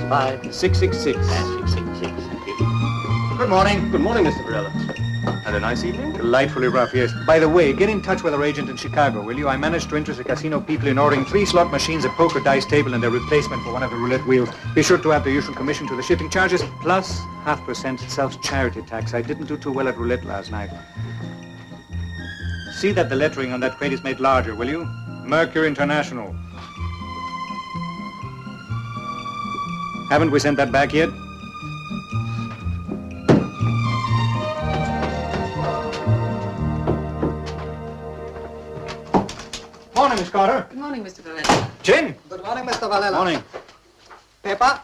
Five. 666. And 666. Thank you. Good morning. Good morning, Mr. Varela. Had a nice evening? Delightfully rough, yes. By the way, get in touch with our agent in Chicago, will you? I managed to interest the casino people in ordering 3 slot machines, a poker dice table, and a replacement for one of the roulette wheels. Be sure to add the usual commission to the shipping charges, plus 0.5% self-charity tax. I didn't do too well at roulette last night. See that the lettering on that crate is made larger, will you? Mercury International. Haven't we sent that back yet? Morning, Miss Carter. Good morning, Mr. Varela. Gin. Good morning, Mr. Varela. Morning. Paper.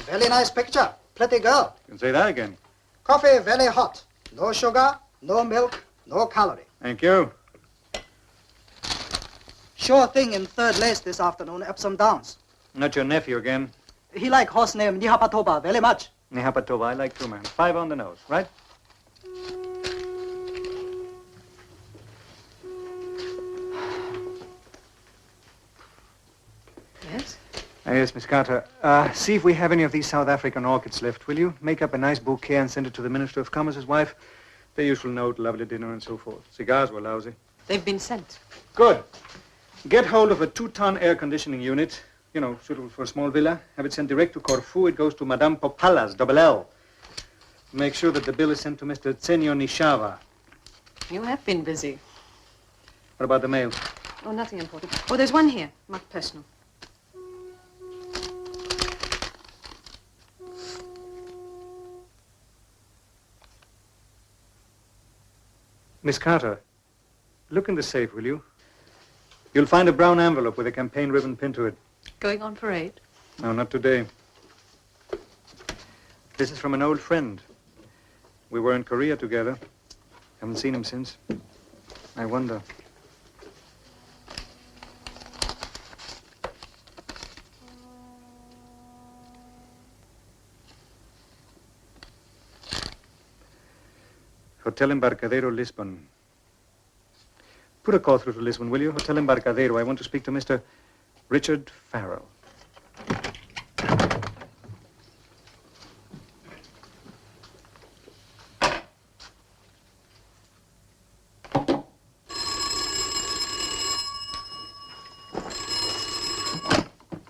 Very nice picture. Pretty girl. You can say that again. Coffee very hot. No sugar, no milk, no calorie. Thank you. Sure thing in third place this afternoon, Epsom Downs. Not your nephew again. He like horse name Nihapatoba very much. Nihapatova, I like too, man. 5 on the nose, right? Yes? Yes, Miss Carter. See if we have any of these South African orchids left, will you? Make up a nice bouquet and send it to the Minister of Commerce's wife. The usual note, lovely dinner, and so forth. Cigars were lousy. They've been sent. Good. Get hold of a 2-ton air conditioning unit. You know, suitable for a small villa. Have it sent direct to Corfu. It goes to Madame Popalas, double L. Make sure that the bill is sent to Mr. Tsenyo Nishava. You have been busy. What about the mail? Oh, nothing important. Oh, there's one here. Marked personal. Miss Carter, look in the safe, will you? You'll find a brown envelope with a campaign ribbon pinned to it. Going on parade? No, not today. This is from an old friend. We were in Korea together. Haven't seen him since. I wonder. Hotel Embarcadero, Lisbon. Put a call through to Lisbon, will you? Hotel Embarcadero. I want to speak to Mr. Richard Farrell.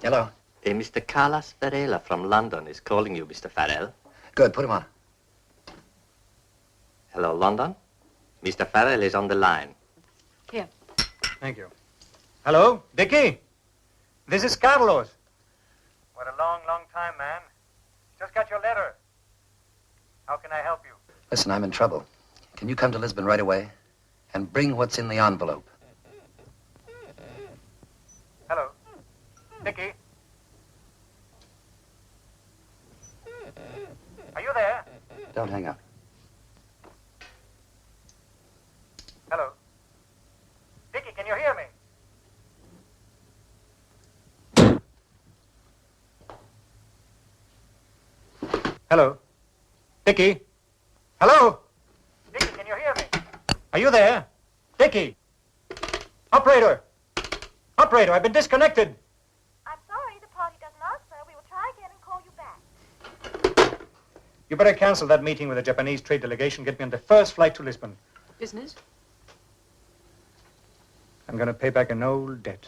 Hello. Mr. Carlos Varela from London is calling you, Mr. Farrell. Good, put him on. Hello, London. Mr. Farrell is on the line. Here. Thank you. Hello, Dickie? This is Carlos. What a long, long time, man. Just got your letter. How can I help you? Listen, I'm in trouble. Can you come to Lisbon right away and bring what's in the envelope? Hello, Dickie? Are you there? Don't hang up. Hello. Dickie, can you hear me? Hello. Dickie? Hello? Dickie, can you hear me? Are you there? Dickie? Operator! Operator, I've been disconnected. I'm sorry, the party doesn't answer. We will try again and call you back. You better cancel that meeting with the Japanese trade delegation. Get me on the first flight to Lisbon. Business? I'm going to pay back an old debt.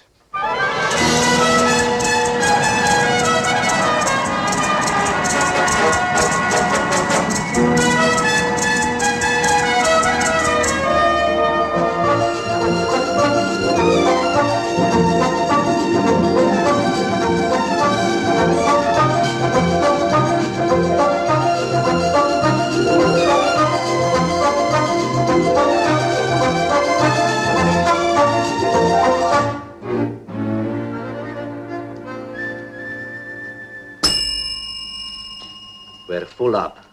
We're full up.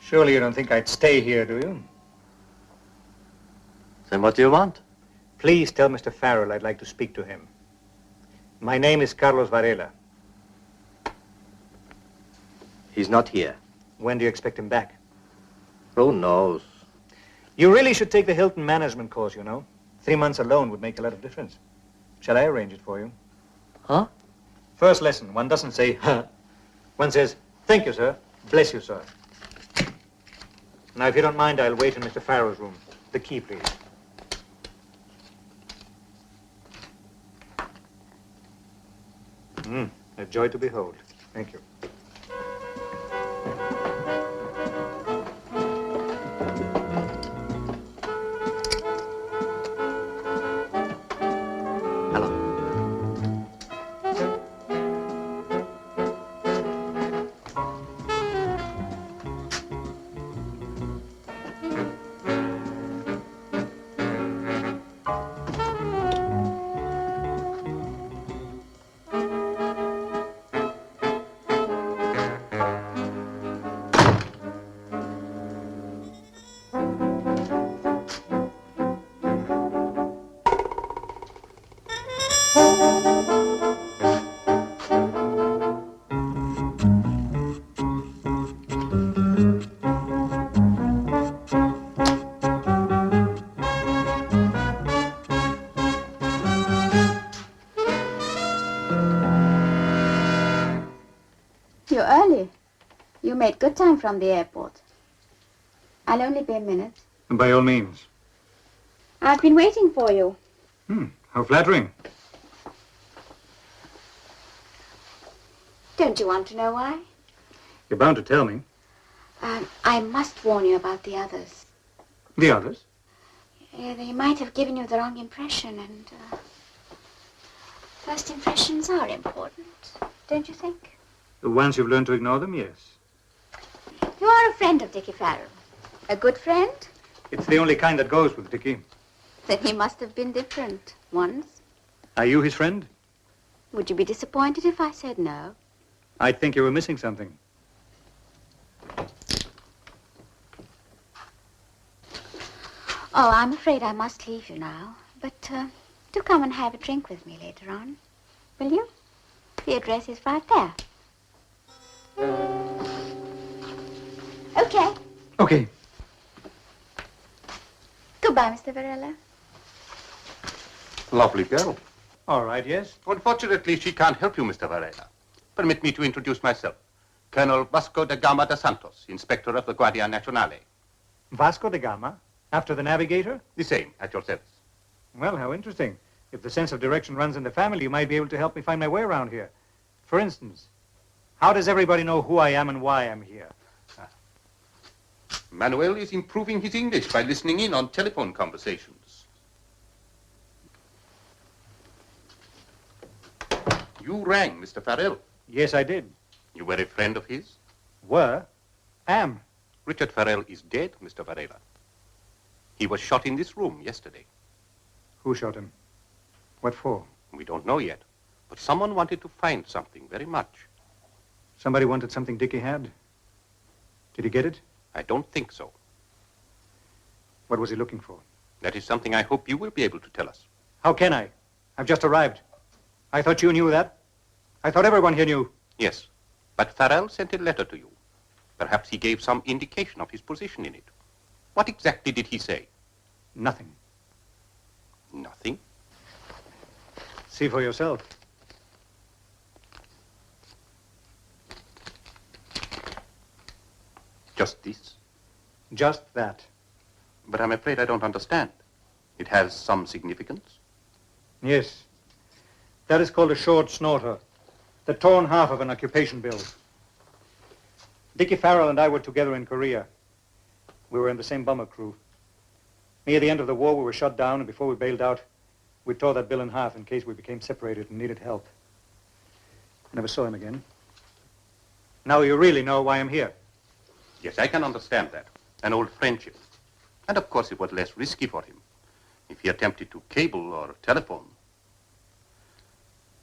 Surely you don't think I'd stay here, do you? Then what do you want? Please tell Mr. Farrell I'd like to speak to him. My name is Carlos Varela. He's not here. When do you expect him back? Who knows? You really should take the Hilton management course, you know. 3 months alone would make a lot of difference. Shall I arrange it for you? Huh? First lesson, one doesn't say, huh. One says, thank you, sir. Bless you, sir. Now, if you don't mind, I'll wait in Mr. Farrell's room. The key, please. A joy to behold. Thank you. Hello. You're early. You made good time from the airport. I'll only be a minute. By all means. I've been waiting for you. How flattering. Don't you want to know why? You're bound to tell me. I must warn you about the others. The others? They might have given you the wrong impression, and first impressions are important, don't you think? Once you've learned to ignore them, yes. You are a friend of Dickie Farrell. A good friend? It's the only kind that goes with Dickie. Then he must have been different once. Are you his friend? Would you be disappointed if I said no? I think you were missing something. Oh, I'm afraid I must leave you now. But do come and have a drink with me later on. Will you? The address is right there. Okay. Okay. Goodbye, Mr. Varela. Lovely girl. All right, yes. Unfortunately, she can't help you, Mr. Varela. Permit me to introduce myself. Colonel Vasco da Gama de Santos, Inspector of the Guardia Nacional. Vasco da Gama? After the navigator? The same, at your service. Well, how interesting. If the sense of direction runs in the family, you might be able to help me find my way around here. For instance, how does everybody know who I am and why I'm here? Manuel is improving his English by listening in on telephone conversations. You rang, Mr. Farrell. Yes, I did. You were a friend of his? Were? Am. Richard Farrell is dead, Mr. Varela. He was shot in this room yesterday. Who shot him? What for? We don't know yet, but someone wanted to find something very much. Somebody wanted something Dickie had. Did he get it? I don't think so. What was he looking for? That is something I hope you will be able to tell us. How can I? I've just arrived. I thought you knew that. I thought everyone here knew. Yes, but Farrell sent a letter to you. Perhaps he gave some indication of his position in it. What exactly did he say? Nothing. Nothing? See for yourself. Just this? Just that. But I'm afraid I don't understand. It has some significance? Yes. That is called a short snorter. The torn half of an occupation bill. Dickie Farrell and I were together in Korea. We were in the same bomber crew. Near the end of the war, we were shot down, and before we bailed out, we tore that bill in half in case we became separated and needed help. I never saw him again. Now you really know why I'm here. Yes, I can understand that. An old friendship. And of course it was less risky for him if he attempted to cable or telephone.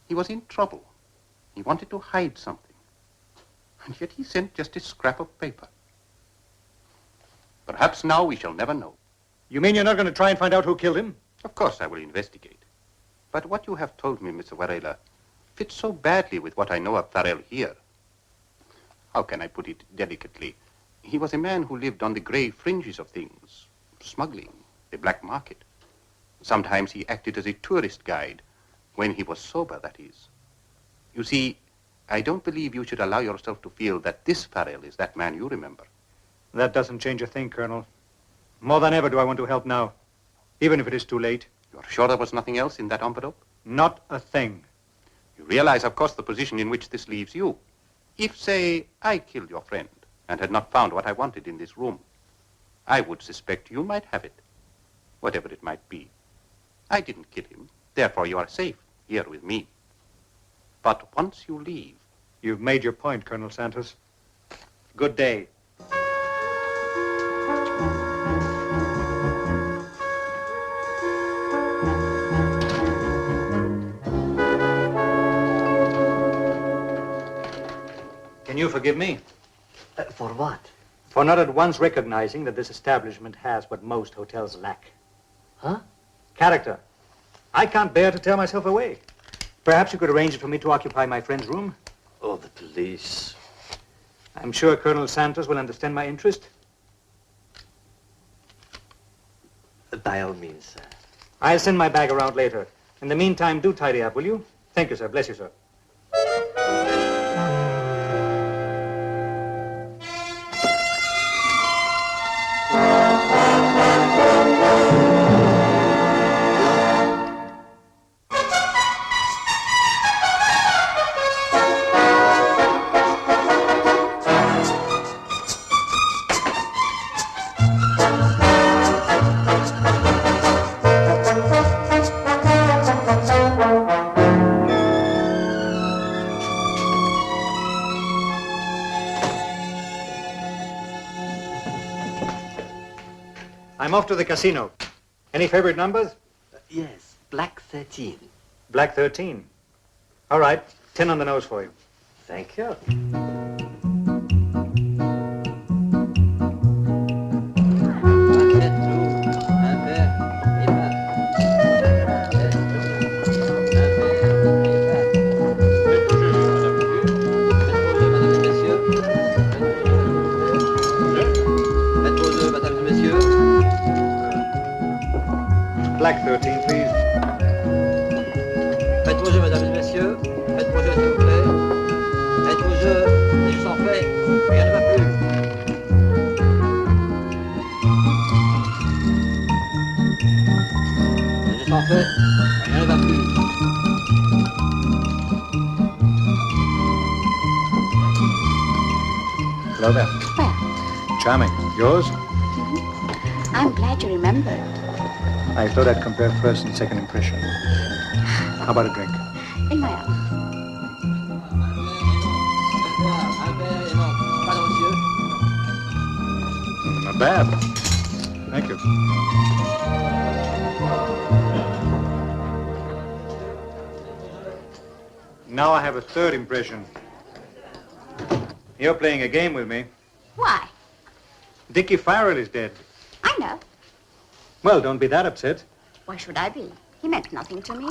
He was in trouble. He wanted to hide something. And yet he sent just a scrap of paper. Perhaps now we shall never know. You mean you're not going to try and find out who killed him? Of course I will investigate. But what you have told me, Mr. Varela, fits so badly with what I know of Farrell here. How can I put it delicately? He was a man who lived on the gray fringes of things. Smuggling, the black market. Sometimes he acted as a tourist guide. When he was sober, that is. You see, I don't believe you should allow yourself to feel that this Farrell is that man you remember. That doesn't change a thing, Colonel. More than ever do I want to help now, even if it is too late. You're sure there was nothing else in that envelope? Not a thing. You realize, of course, the position in which this leaves you. If, say, I killed your friend and had not found what I wanted in this room, I would suspect you might have it, whatever it might be. I didn't kill him, therefore you are safe here with me. But once you leave... You've made your point, Colonel Santos. Good day. Can you forgive me? For what? For not at once recognizing that this establishment has what most hotels lack. Huh? Character. I can't bear to tear myself away. Perhaps you could arrange it for me to occupy my friend's room? Oh, the police. I'm sure Colonel Santos will understand my interest. By all means, sir. I'll send my bag around later. In the meantime, do tidy up, will you? Thank you, sir. Bless you, sir. I'm off to the casino. Any favorite numbers? Yes, Black 13. Black 13. All right, 10 on the nose for you. Thank you. Black 13, please. Faites vos jeux, mesdames et messieurs. Faites vos jeux, s'il vous plaît. Faites vos jeux. Les jeux sont faits. Rien ne va plus. Les jeux sont faits. Rien ne va plus. Hello there. Well, Charming. Yours? I'm glad you remembered. I thought I'd compare first and second impression. How about a drink? In my own. Not bad. Thank you. Now I have a third impression. You're playing a game with me. Why? Dickie Farrell is dead. I know. Well, don't be that upset. Why should I be? He meant nothing to me.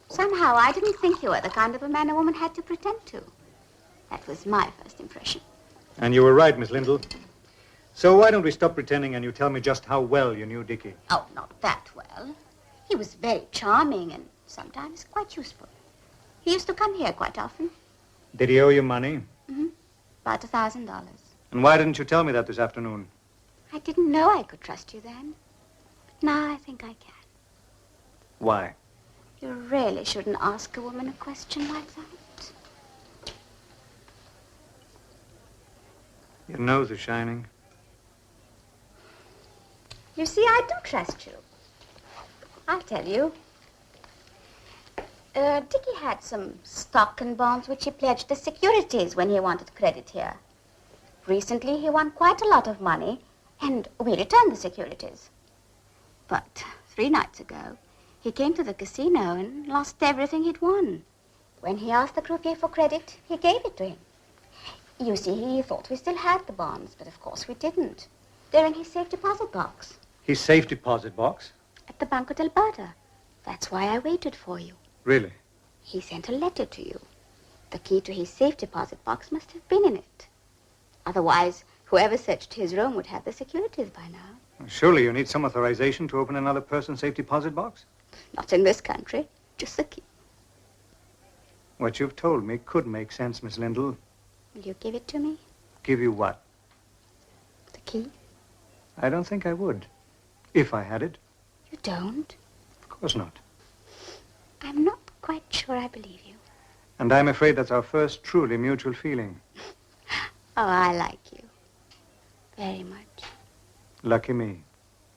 Somehow, I didn't think you were the kind of a man a woman had to pretend to. That was my first impression. And you were right, Miss Lindell. So why don't we stop pretending and you tell me just how well you knew Dickie? Oh, not that well. He was very charming and sometimes quite useful. He used to come here quite often. Did he owe you money? Mm-hmm. About $1,000. And why didn't you tell me that this afternoon? I didn't know I could trust you then. Now I think I can. Why? You really shouldn't ask a woman a question like that. Your nose is shining. You see, I do trust you. I'll tell you. Dickie had some stock and bonds which he pledged as securities when he wanted credit here. Recently, he won quite a lot of money, and we returned the securities. But 3 nights ago, he came to the casino and lost everything he'd won. When he asked the croupier for credit, he gave it to him. You see, he thought we still had the bonds, but of course we didn't. They're in his safe deposit box. His safe deposit box? At the Banco d'Alberta. That's why I waited for you. Really? He sent a letter to you. The key to his safe deposit box must have been in it. Otherwise, whoever searched his room would have the securities by now. Surely you need some authorization to open another person's safe deposit box? Not in this country. Just the key. What you've told me could make sense, Miss Lindell. Will you give it to me? Give you what? The key? I don't think I would. If I had it. You don't? Of course not. I'm not quite sure I believe you. And I'm afraid that's our first truly mutual feeling. Oh, I like you. Very much. Lucky me,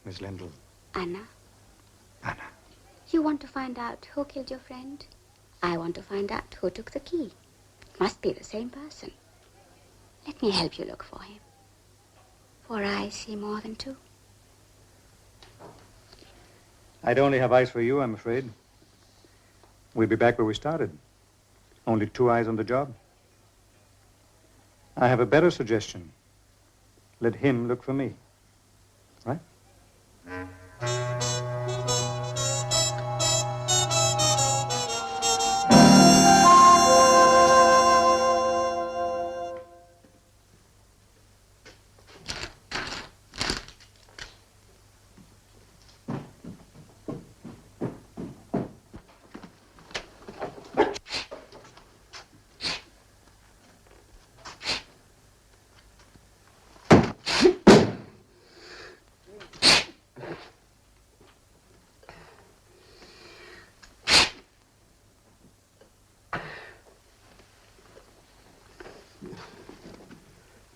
Miss Lindell. Anna? Anna. You want to find out who killed your friend? I want to find out who took the key. Must be the same person. Let me help you look for him. For I see more than 2. I'd only have eyes for you, I'm afraid. We'll be back where we started. Only 2 eyes on the job. I have a better suggestion. Let him look for me. Right?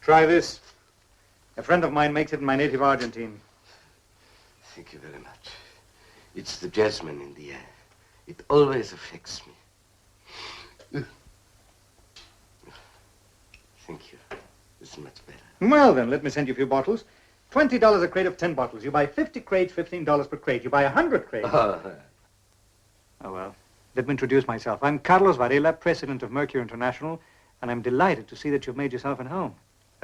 Try this. A friend of mine makes it in my native Argentine. Thank you very much. It's the jasmine in the air. It always affects me. Thank you. This is much better. Well, then, let me send you a few bottles. $20 a crate of 10 bottles. You buy 50 crates, $15 per crate. You buy 100 crates. Oh, well. Let me introduce myself. I'm Carlos Varela, president of Mercury International, and I'm delighted to see that you've made yourself at home.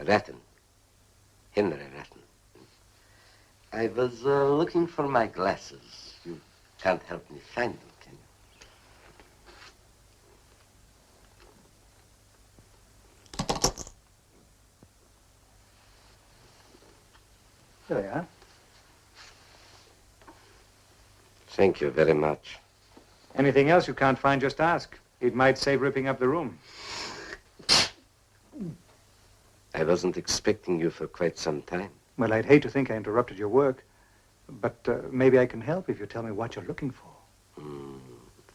Ratton. Henry Ratton. I was looking for my glasses. You can't help me find them, can you? There they are. Thank you very much. Anything else you can't find, just ask. It might save ripping up the room. I wasn't expecting you for quite some time. Well, I'd hate to think I interrupted your work, but maybe I can help if you tell me what you're looking for.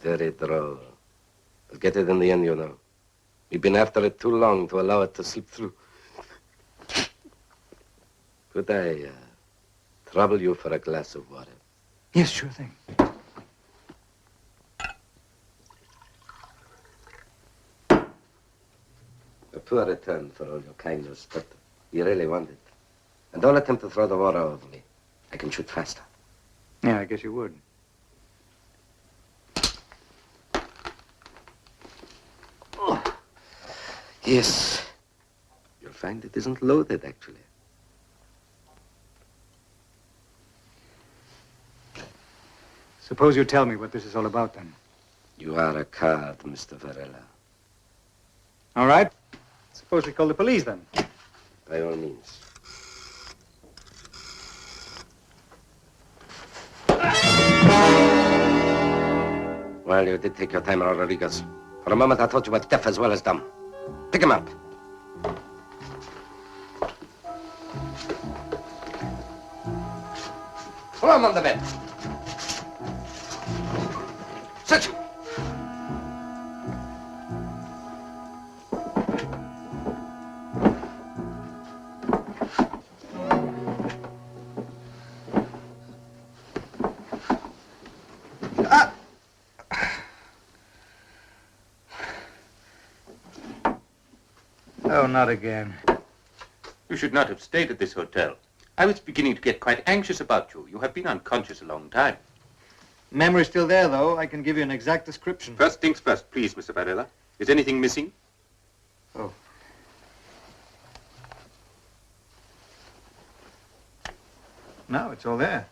Very droll. I'll get it in the end, you know. We've been after it too long to allow it to slip through. Could I trouble you for a glass of water? Yes, sure thing. A poor return for all your kindness, but you really want it. And don't attempt to throw the water over me. I can shoot faster. Yeah, I guess you would. Oh. Yes. You'll find it isn't loaded, actually. Suppose you tell me what this is all about, then. You are a card, Mr. Varela. All right. Suppose we call the police, then. By all means. Well, you did take your time, Rodriguez. For a moment, I thought you were deaf as well as dumb. Pick him up. Throw him on the bed. Sit. Oh, not again. You should not have stayed at this hotel. I was beginning to get quite anxious about you. You have been unconscious a long time. Memory's still there, though. I can give you an exact description. First things first, please, Mr. Varela. Is anything missing? Oh. No, it's all there.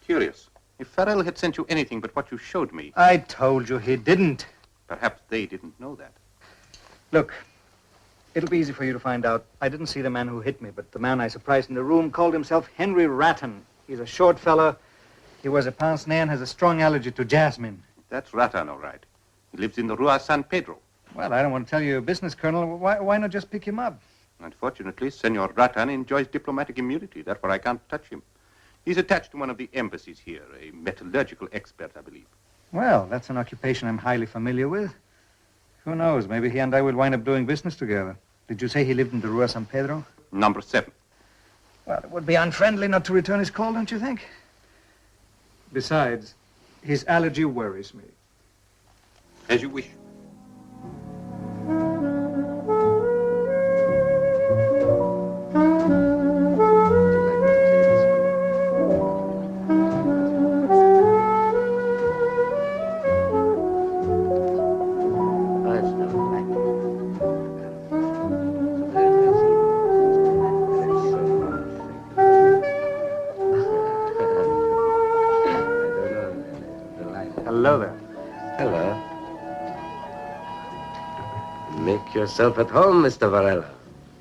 Curious. If Farrell had sent you anything but what you showed me, I told you he didn't. perhaps they didn't know that. Look, it'll be easy for you to find out. I didn't see the man who hit me, but the man I surprised in the room called himself Henry Ratton. He's a short fella. He wears a pince-nez and has a strong allergy to jasmine. That's Rattan, all right. He lives in the Rua San Pedro. Well, I don't want to tell you your business, Colonel. Why not just pick him up? Unfortunately, Senor Rattan enjoys diplomatic immunity. Therefore, I can't touch him. He's attached to one of the embassies here, a metallurgical expert, I believe. Well, that's an occupation I'm highly familiar with. Who knows? Maybe he and I will wind up doing business together. Did you say he lived in the Rua San Pedro? Number 7. Well, it would be unfriendly not to return his call, don't you think? Besides, his allergy worries me. As you wish. Hello there. Hello. Make yourself at home, Mr. Varela.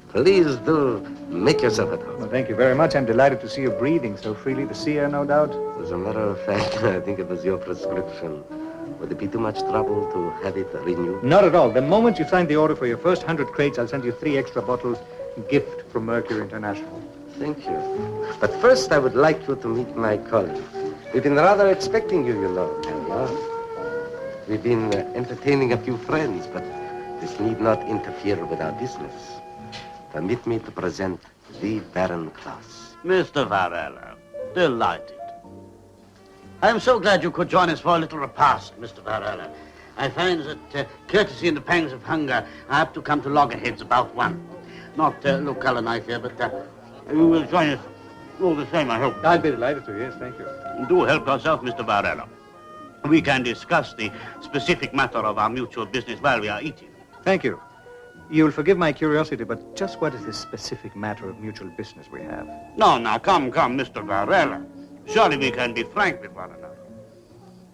Please do make yourself at home. Well, thank you very much. I'm delighted to see you breathing so freely. The sea air, no doubt. As a matter of fact, I think it was your prescription. Would it be too much trouble to have it renewed? Not at all. The moment you sign the order for your first 100 crates, I'll send you 3 extra bottles, gift from Mercury International. Thank you. But first, I would like you to meet my colleague. We've been rather expecting you, you know. Hello. We've been entertaining a few friends, but this need not interfere with our business. Permit me to present the Baron Klaus. Mr. Varela, delighted. I am so glad you could join us for a little repast, Mr. Varela. I find that, courtesy in the pangs of hunger, I have to come to loggerheads about 1. Not local knife here, but you will join us all the same, I hope. I'd be delighted to, yes, thank you. Do help yourself, Mr. Varela. We can discuss the specific matter of our mutual business while we are eating. Thank you. You'll forgive my curiosity, but just what is this specific matter of mutual business we have? No, now, come, Mr. Varela. Surely we can be frank with one another.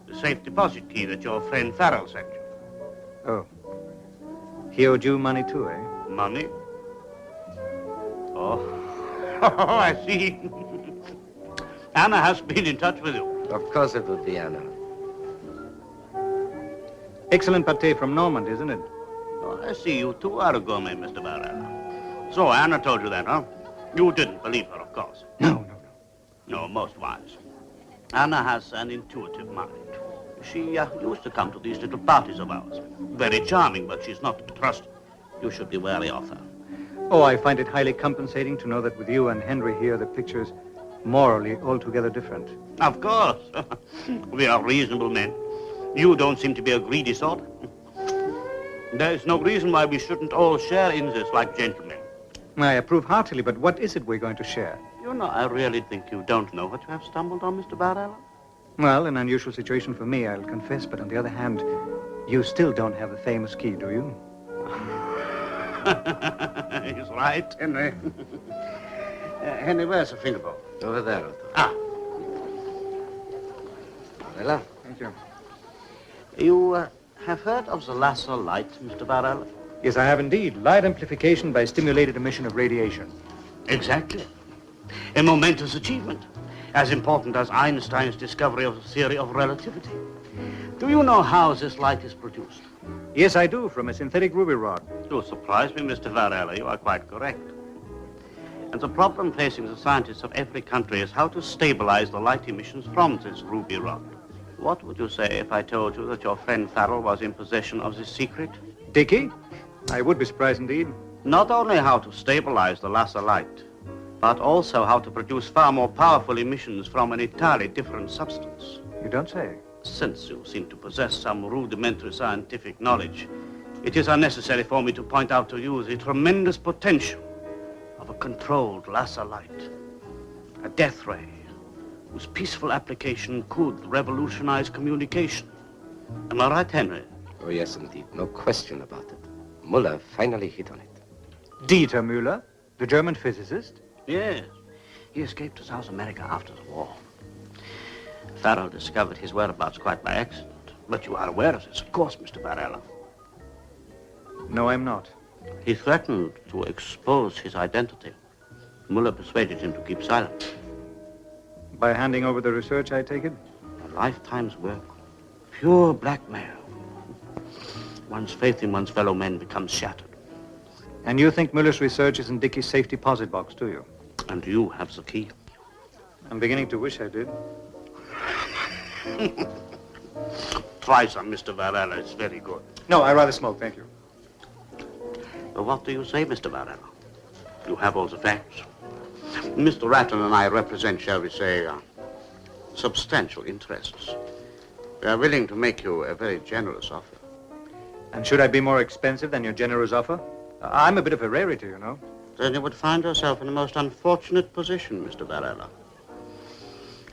The safe deposit key that your friend Farrell sent you. Oh. He owed you money too, eh? Money? Oh. Oh, I see. Anna has been in touch with you. Of course it would be Anna. Excellent pâté from Normandy, isn't it? Oh, I see you too are a gourmet, Mr. Varela. So Anna told you that, huh? You didn't believe her, of course. No. No, most wise. Anna has an intuitive mind. She used to come to these little parties of ours. Very charming, but she's not to be trusted. You should be wary of her. Oh, I find it highly compensating to know that with you and Henry here, the picture's morally altogether different. Of course. We are reasonable men. You don't seem to be a greedy sort. There is no reason why we shouldn't all share in this like gentlemen. I approve heartily, but what is it we're going to share? You know, I really think you don't know what you have stumbled on, Mr. Varela. Well, an unusual situation for me, I'll confess, but on the other hand, you still don't have the famous key, do you? He's right, Henry. Henry, where's the finger bowl? Over there, Otto. Ah. Varela? Thank you. You have heard of the laser light, Mr. Varela? Yes, I have indeed. Light amplification by stimulated emission of radiation. Exactly. A momentous achievement. As important as Einstein's discovery of the theory of relativity. Do you know how this light is produced? Yes, I do, from a synthetic ruby rod. You surprise me, Mr. Varela. You are quite correct. And the problem facing the scientists of every country is how to stabilize the light emissions from this ruby rod. What would you say if I told you that your friend Farrell was in possession of this secret? Dickie? I would be surprised indeed. Not only how to stabilize the laser light, but also how to produce far more powerful emissions from an entirely different substance. You don't say. Since you seem to possess some rudimentary scientific knowledge, it is unnecessary for me to point out to you the tremendous potential of a controlled laser light, a death ray whose peaceful application could revolutionize communication. Am I right, Henry? Oh, yes, indeed. No question about it. Muller finally hit on it. Dieter Müller, the German physicist? Yes. He escaped to South America after the war. Farrell discovered his whereabouts quite by accident. But you are aware of this, of course, Mr. Varela. No, I'm not. He threatened to expose his identity. Muller persuaded him to keep silent. By handing over the research, I take it? A lifetime's work. Pure blackmail. One's faith in one's fellow men becomes shattered. And you think Muller's research is in Dickie's safe deposit box, do you? And you have the key. I'm beginning to wish I did. Try some, Mr. Varela. It's very good. No, I rather smoke, thank you. Well, what do you say, Mr. Varela? You have all the facts. Mr. Ratton and I represent, shall we say, substantial interests. We are willing to make you a very generous offer. And should I be more expensive than your generous offer? I'm a bit of a rarity, you know. Then you would find yourself in a most unfortunate position, Mr. Varela.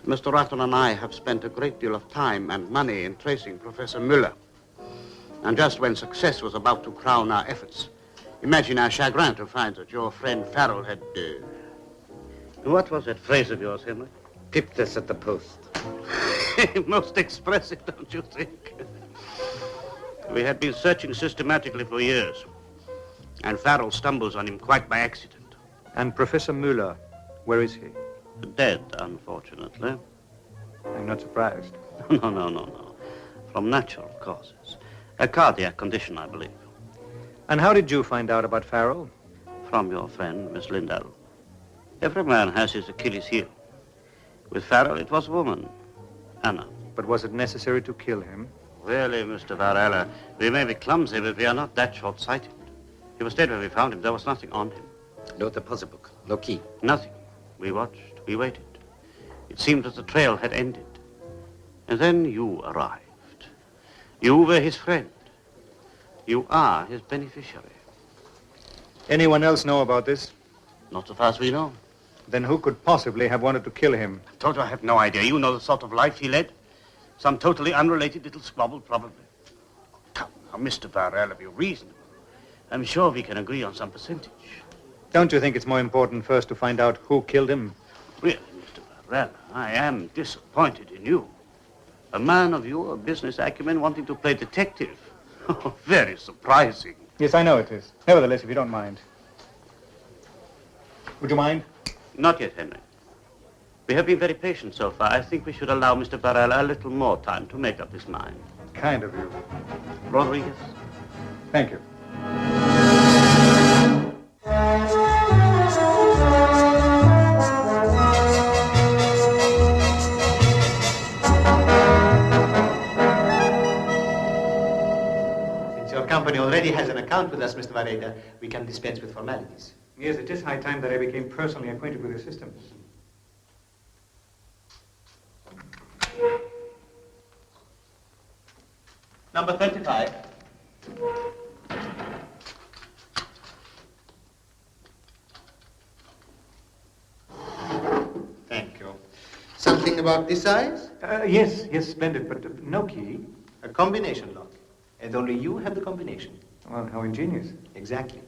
Mr. Ratton and I have spent a great deal of time and money in tracing Professor Müller. And just when success was about to crown our efforts, imagine our chagrin to find that your friend Farrell had... What was that phrase of yours, Henry? Pipped us at the post. Most expressive, don't you think? We had been searching systematically for years, and Farrell stumbles on him quite by accident. And Professor Müller, where is he? Dead, unfortunately. I'm not surprised. No. From natural causes. A cardiac condition, I believe. And how did you find out about Farrell? From your friend, Miss Lindell. Every man has his Achilles heel. With Farrell, it was a woman, Anna. But was it necessary to kill him? Really, Mr. Varela, we may be clumsy, but we are not that short-sighted. He was dead when we found him. There was nothing on him. No deposit book, no key. Nothing. We watched, we waited. It seemed that the trail had ended. And then you arrived. You were his friend. You are his beneficiary. Anyone else know about this? Not so far as we know. Then who could possibly have wanted to kill him? I told you I have no idea. You know the sort of life he led? Some totally unrelated little squabble, probably. Come now, Mr. Varela, be reasonable. I'm sure we can agree on some percentage. Don't you think it's more important first to find out who killed him? Really, Mr. Varela, I am disappointed in you. A man of your business acumen wanting to play detective. Very surprising. Yes, I know it is. Nevertheless, if you don't mind. Would you mind? Not yet, Henry. We have been very patient so far. I think we should allow Mr. Varela a little more time to make up his mind. Kind of you. Rodriguez? Thank you. Since your company already has an account with us, Mr. Varela, we can dispense with formalities. Yes, it is high time that I became personally acquainted with your systems. Number 35. Thank you. Something about this size? Yes, splendid, but no key. A combination lock. And only you have the combination. Well, how ingenious. Exactly.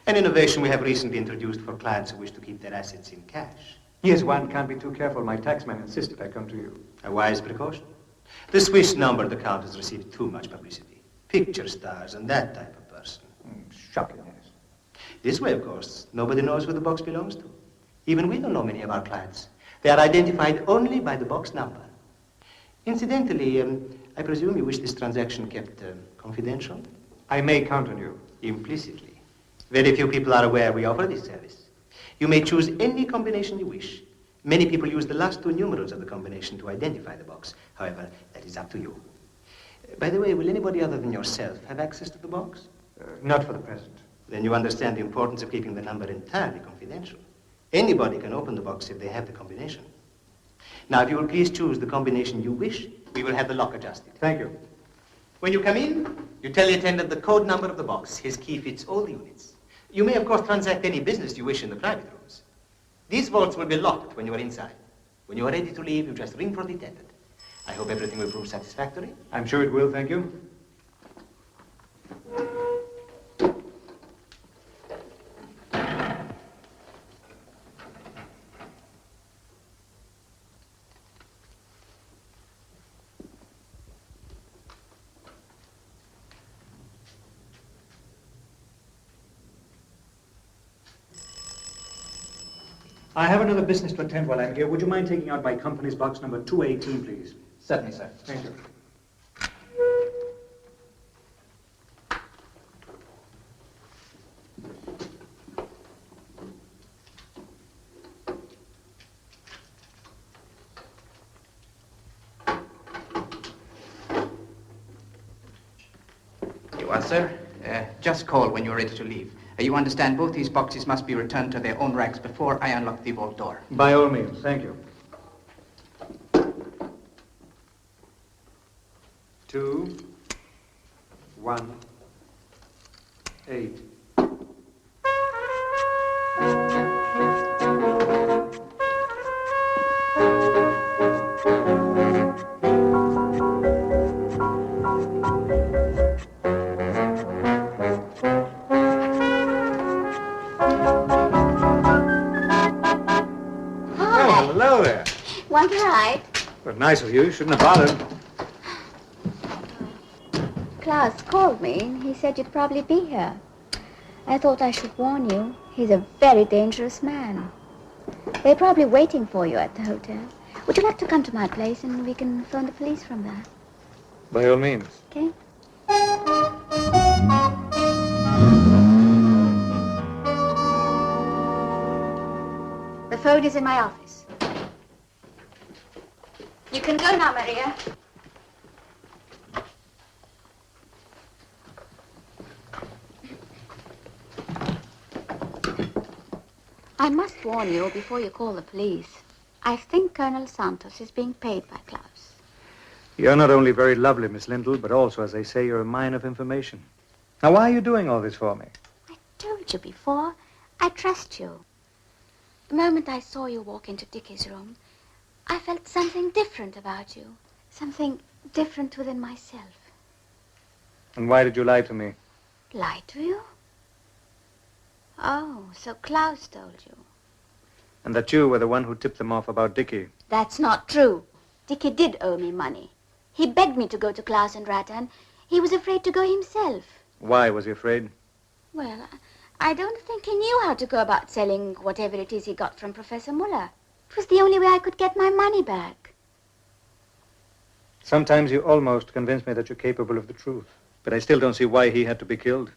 An innovation we have recently introduced for clients who wish to keep their assets in cash. Yes, one can't be too careful. My taxman insisted I come to you. A wise precaution. The Swiss-numbered account has received too much publicity. Picture stars and that type of person. Shocking, yes. This way, of course, nobody knows who the box belongs to. Even we don't know many of our clients. They are identified only by the box number. Incidentally, I presume you wish this transaction kept confidential? I may count on you. Implicitly. Very few people are aware we offer this service. You may choose any combination you wish. Many people use the last two numerals of the combination to identify the box. However, that is up to you. By the way, will anybody other than yourself have access to the box? Not for the present. Then you understand the importance of keeping the number entirely confidential. Anybody can open the box if they have the combination. Now, if you will please choose the combination you wish, we will have the lock adjusted. Thank you. When you come in, you tell the attendant the code number of the box. His key fits all the units. You may, of course, transact any business you wish in the private rooms. These vaults will be locked when you are inside. When you are ready to leave, you just ring for the attendant. I hope everything will prove satisfactory. I'm sure it will, thank you. I have another business to attend while I'm here. Would you mind taking out my company's box number 218, please? Certainly, sir. Thank you. You are, sir. Just call when you're ready to leave. You understand both these boxes must be returned to their own racks before I unlock the vault door. By all means, thank you. 2, 1, 8. Hello there. Want a ride? Well, nice of you. You shouldn't have bothered. Klaus called me. He said you'd probably be here. I thought I should warn you. He's a very dangerous man. They're probably waiting for you at the hotel. Would you like to come to my place and we can phone the police from there? By all means. Okay? The phone is in my office. You can go now, Maria. I must warn you before you call the police. I think Colonel Santos is being paid by Klaus. You're not only very lovely, Miss Lindell, but also, as they say, you're a mine of information. Now, why are you doing all this for me? I told you before. I trust you. The moment I saw you walk into Dickie's room, I felt something different about you. Something different within myself. And why did you lie to me? Lie to you? Oh, so Klaus told you. And that you were the one who tipped them off about Dickie. That's not true. Dickie did owe me money. He begged me to go to Klaus and Rattan. He was afraid to go himself. Why was he afraid? Well, I don't think he knew how to go about selling whatever it is he got from Professor Muller. It was the only way I could get my money back. Sometimes you almost convince me that you're capable of the truth. But I still don't see why he had to be killed.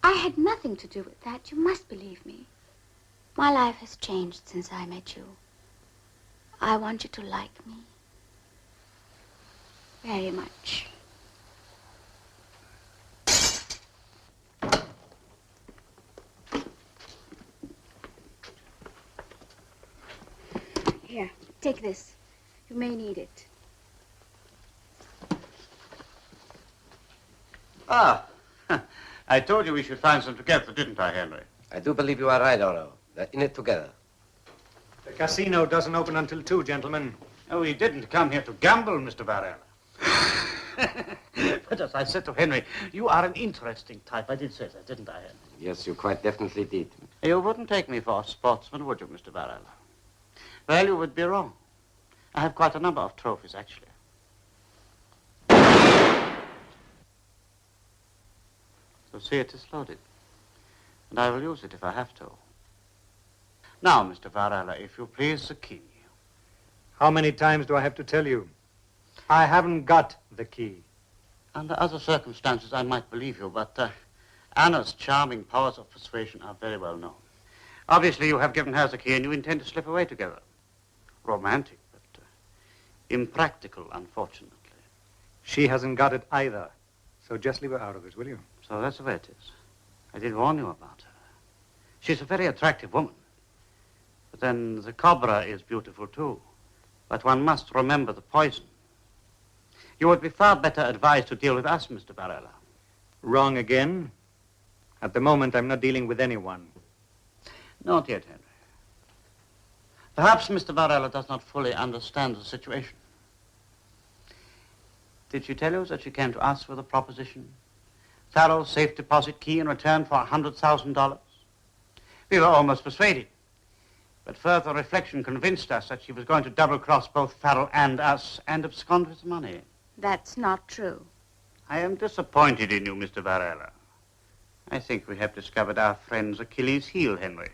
I had nothing to do with that. You must believe me. My life has changed since I met you. I want you to like me. Very much. Here, take this. You may need it. Ah, I told you we should find some together, didn't I, Henry? I do believe you are right, Oro. They're in it together. The casino doesn't open until 2, gentlemen. Oh, we didn't come here to gamble, Mr. Varela. But as I said to Henry, you are an interesting type. I did say that, didn't I, Henry? Yes, you quite definitely did. You wouldn't take me for a sportsman, would you, Mr. Varela? Well, you would be wrong. I have quite a number of trophies, actually. So see, it is loaded. And I will use it if I have to. Now, Mr. Varela, if you please, the key. How many times do I have to tell you? I haven't got the key. Under other circumstances, I might believe you, but Anna's charming powers of persuasion are very well known. Obviously, you have given her the key and you intend to slip away together. Romantic, but impractical, unfortunately. She hasn't got it either. So just leave her out of this, will you? So that's the way it is. I did warn you about her. She's a very attractive woman. But then the cobra is beautiful, too. But one must remember the poison. You would be far better advised to deal with us, Mr. Varela. Wrong again. At the moment, I'm not dealing with anyone. Not yet, Henry. Perhaps Mr. Varela does not fully understand the situation. Did she tell you that she came to us with a proposition? Farrell's safe deposit key in return for $100,000? We were almost persuaded. But further reflection convinced us that she was going to double-cross both Farrell and us and abscond with the money. That's not true. I am disappointed in you, Mr. Varela. I think we have discovered our friend's Achilles' heel, Henry.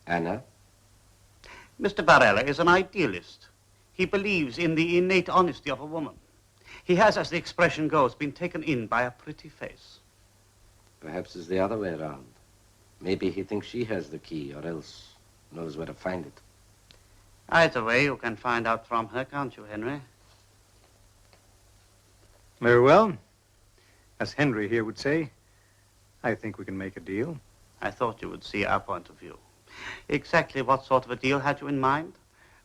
Anna? Mr. Varela is an idealist. He believes in the innate honesty of a woman. He has, as the expression goes, been taken in by a pretty face. Perhaps it's the other way around. Maybe he thinks she has the key, or else knows where to find it. Either way, you can find out from her, can't you, Henry? Very well. As Henry here would say, I think we can make a deal. I thought you would see our point of view. Exactly what sort of a deal had you in mind?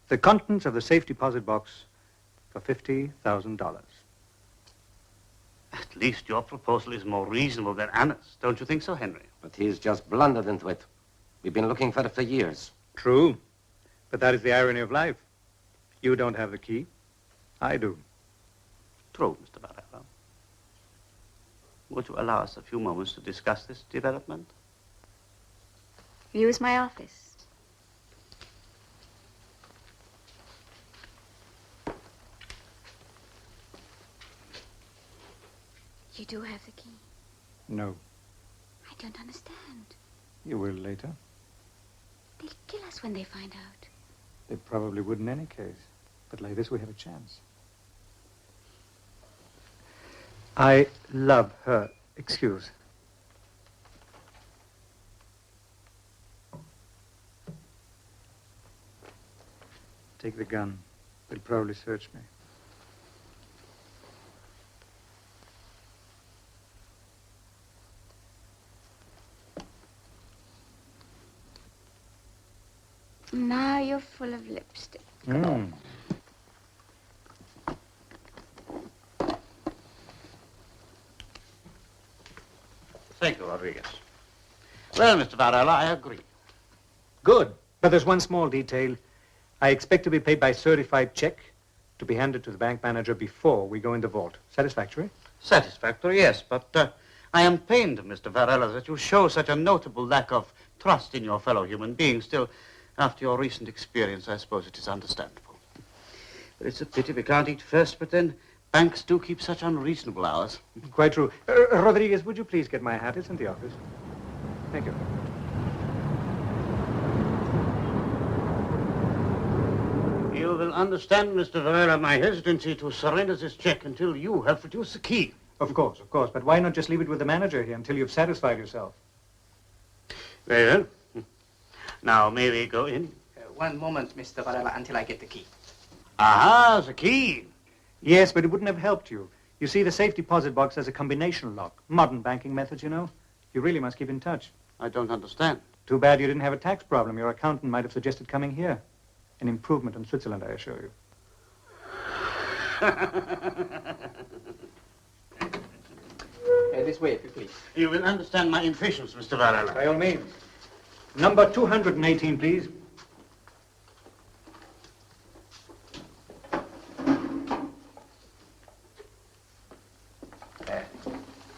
The contents of the safe deposit box for $50,000. At least your proposal is more reasonable than Anna's. Don't you think so, Henry? But he's just blundered into it. We've been looking for it for years. True. But that is the irony of life. You don't have the key. I do. True, Mr. Varela. Would you allow us a few moments to discuss this development? Use my office. You do have the key? No. I don't understand. You will later. They'll kill us when they find out. They probably would in any case. But like this, we have a chance. I love her. Excuse. Take the gun. They'll probably search me. Now you're full of lipstick. Thank you, Rodriguez. Well, Mr. Varela, I agree. Good. But there's one small detail. I expect to be paid by certified check to be handed to the bank manager before we go in the vault. Satisfactory? Satisfactory, yes, but I am pained, Mr. Varela, that you show such a notable lack of trust in your fellow human being. Still, after your recent experience, I suppose it is understandable. But it's a pity we can't eat first, but then banks do keep such unreasonable hours. Quite true. Rodriguez, would you please get my hat? It's in the office. Thank you. You will understand, Mr. Varela, my hesitancy to surrender this check until you have produced the key. Of course. But why not just leave it with the manager here until you've satisfied yourself? Very well. Now, may we go in? One moment, Mr. Varela, until I get the key. Aha, the key. Yes, but it wouldn't have helped you. You see, the safe deposit box has a combination lock. Modern banking methods, you know. You really must keep in touch. I don't understand. Too bad you didn't have a tax problem. Your accountant might have suggested coming here. An improvement in Switzerland, I assure you. This way, if you please. You will understand my impatience, Mr. Varela. By all means. Number 218, please.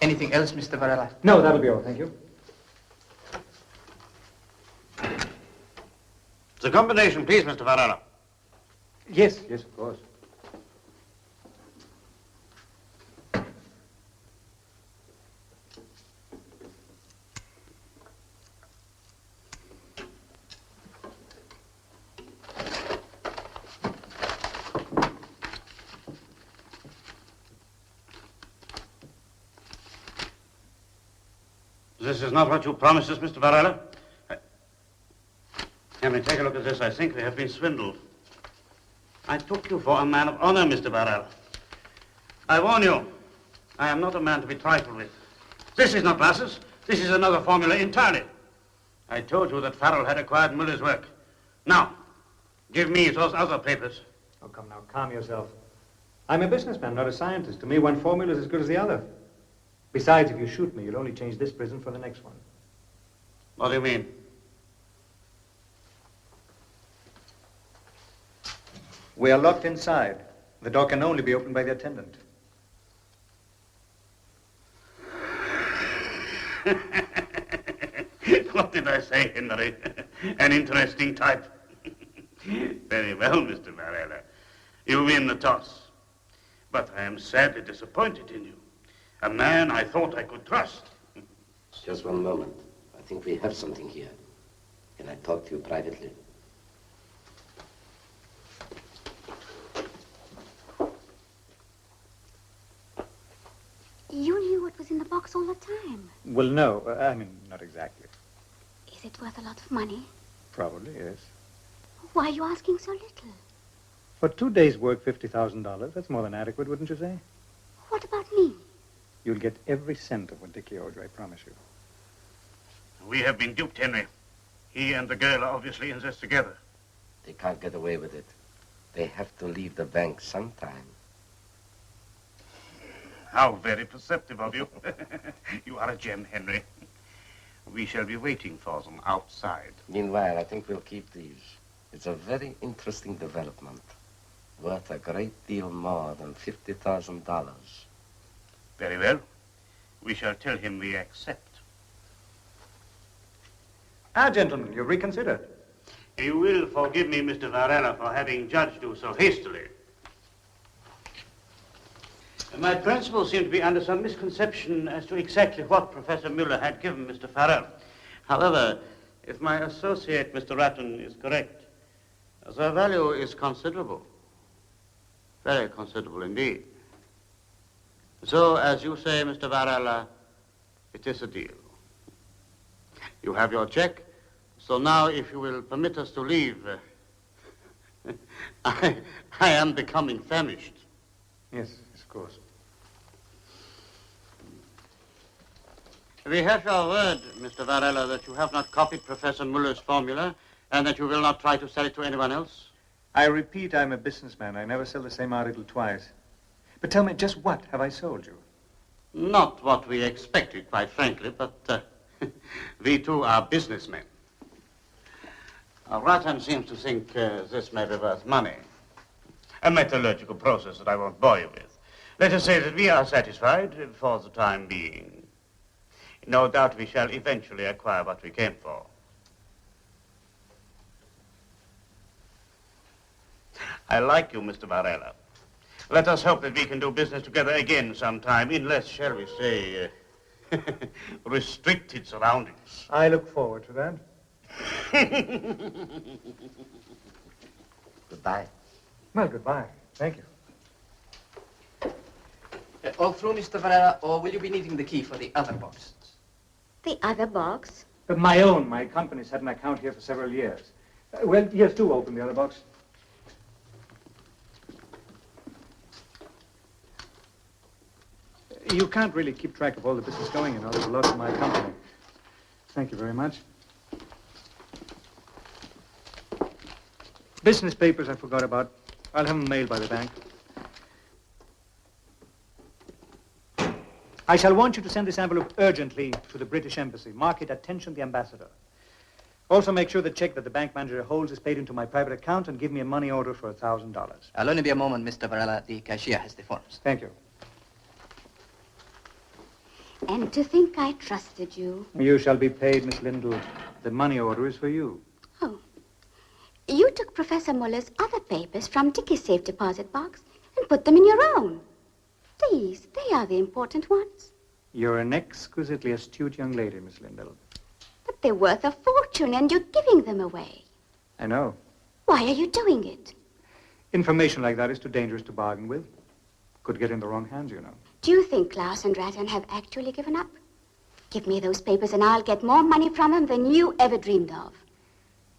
Anything else, Mr. Varela? No, that'll be all. Thank you. The combination, please, Mr. Varela. Yes, of course. This is not what you promised us, Mr. Varela. Henry, take a look at this. I think we have been swindled. I took you for a man of honor, Mr. Varela. I warn you, I am not a man to be trifled with. This is not glasses. This is another formula entirely. I told you that Farrell had acquired Muller's work. Now, give me those other papers. Oh, come now, calm yourself. I'm a businessman, not a scientist. To me, one formula is as good as the other. Besides, if you shoot me, you'll only change this prison for the next one. What do you mean? We are locked inside. The door can only be opened by the attendant. What did I say, Henry? An interesting type. Very well, Mr. Varela. You win the toss. But I am sadly disappointed in you. A man I thought I could trust. Just one moment. I think we have something here. Can I talk to you privately? You knew what was in the box all the time. Well, no. Not exactly. Is it worth a lot of money? Probably, yes. Why are you asking so little? For 2 days' work, $50,000. That's more than adequate, wouldn't you say? What about me? You'll get every cent of what Dickie owed you, I promise you. We have been duped, Henry. He and the girl are obviously in this together. They can't get away with it. They have to leave the bank sometime. How very perceptive of you. You are a gem, Henry. We shall be waiting for them outside. Meanwhile, I think we'll keep these. It's a very interesting development. Worth a great deal more than $50,000. Very well. We shall tell him we accept. Gentlemen, you've reconsidered. You will forgive me, Mr. Varela, for having judged you so hastily. My principal seemed to be under some misconception as to exactly what Professor Muller had given Mr. Farrell. However, if my associate, Mr. Ratton, is correct, the value is considerable. Very considerable indeed. So, as you say, Mr. Varela, it is a deal. You have your check, so now if you will permit us to leave, I am becoming famished. Yes, of course. We have your word, Mr. Varela, that you have not copied Professor Muller's formula and that you will not try to sell it to anyone else? I repeat, I'm a businessman. I never sell the same article twice. But tell me, just what have I sold you? Not what we expected, quite frankly, but we too are businessmen. Rattan seems to think this may be worth money. A metallurgical process that I won't bore you with. Let us say that we are satisfied for the time being. No doubt we shall eventually acquire what we came for. I like you, Mr. Varela. Let us hope that we can do business together again sometime in less, shall we say, restricted surroundings. I look forward to that. Goodbye. Well, goodbye. Thank you. All through, Mr. Varela, or will you be needing the key for the other boxes? The other box? But my own. My company's had an account here for several years. Well, here's two. Open the other box. You can't really keep track of all the business going, you know. There's a lot in my company. Thank you very much. Business papers I forgot about. I'll have them mailed by the bank. I shall want you to send this envelope urgently to the British Embassy. Mark it, attention, the ambassador. Also make sure the check that the bank manager holds is paid into my private account and give me a money order for $1,000. I'll only be a moment, Mr. Varela. The cashier has the forms. Thank you. And to think I trusted you. You shall be paid, Miss Lindell. The money order is for you. Oh. You took Professor Muller's other papers from Dickie's safe deposit box and put them in your own. These, they are the important ones. You're an exquisitely astute young lady, Miss Lindell. But they're worth a fortune and you're giving them away. I know. Why are you doing it? Information like that is too dangerous to bargain with. Could get in the wrong hands, you know. Do you think Klaus and Rattan have actually given up? Give me those papers and I'll get more money from them than you ever dreamed of.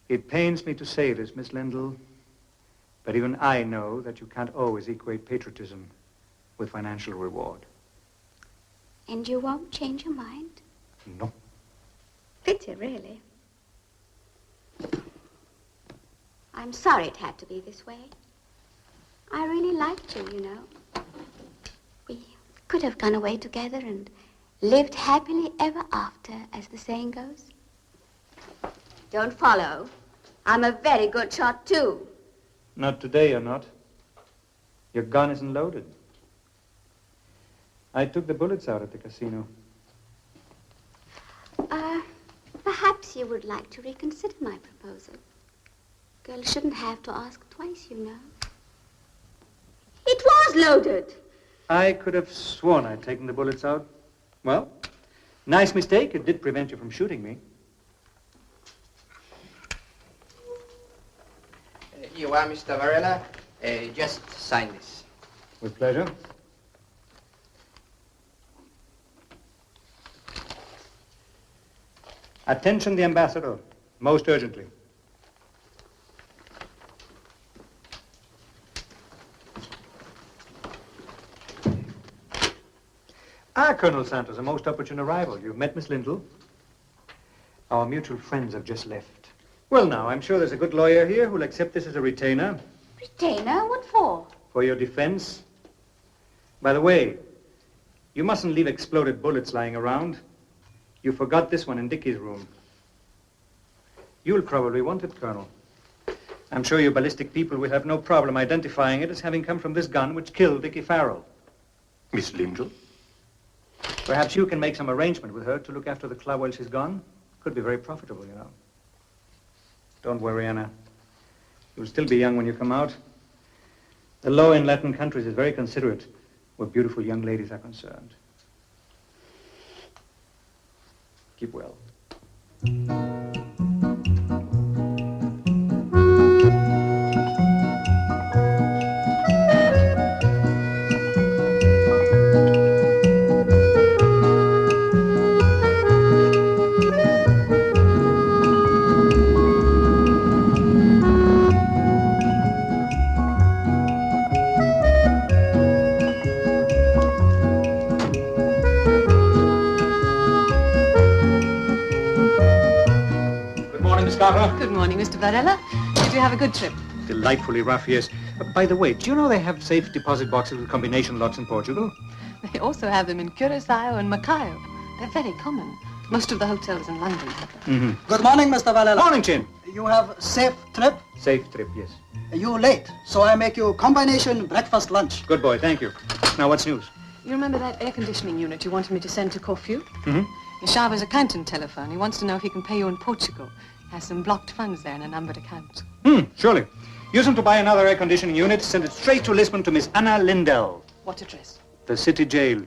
It pains me to say this, Miss Lindell, but even I know that you can't always equate patriotism with financial reward. And you won't change your mind? No. Pity, really. I'm sorry it had to be this way. I really liked you, you know. We could have gone away together and lived happily ever after, as the saying goes. Don't follow. I'm a very good shot, too. Not today, you're not. Your gun isn't loaded. I took the bullets out at the casino. Perhaps you would like to reconsider my proposal. Girls shouldn't have to ask twice, you know. It was loaded. I could have sworn I'd taken the bullets out. Well, nice mistake. It did prevent you from shooting me. You are Mr. Varela. Just sign this. With pleasure. Attention, the ambassador. Most urgently. Colonel Santos, a most opportune arrival. You've met Miss Lindell. Our mutual friends have just left. Well, now, I'm sure there's a good lawyer here who'll accept this as a retainer. Retainer? What for? For your defense. By the way, you mustn't leave exploded bullets lying around. You forgot this one in Dickie's room. You'll probably want it, Colonel. I'm sure you ballistic people will have no problem identifying it as having come from this gun which killed Dickie Farrell. Miss Lindell? Perhaps you can make some arrangement with her to look after the club while she's gone. Could be very profitable, you know. Don't worry, Anna. You'll still be young when you come out. The law in Latin countries is very considerate where beautiful young ladies are concerned. Keep well. Good morning, Mr. Varela. Did you have a good trip? Delightfully rough, yes. By the way, do you know they have safe deposit boxes with combination locks in Portugal? They also have them in Curacao and Macao. They're very common. Most of the hotels in London have them. Mm-hmm. Good morning, Mr. Varela. Morning, Chin. You have safe trip? Safe trip, yes. You late, so I make you combination breakfast lunch. Good boy, thank you. Now, what's news? You remember that air conditioning unit you wanted me to send to Corfu? Mm-hmm. Yashaba's accountant telephoned. He wants to know if he can pay you in Portugal. Has some blocked funds there in a numbered account. Surely. Use them to buy another air conditioning unit, send it straight to Lisbon to Miss Anna Lindell. What address? The city jail.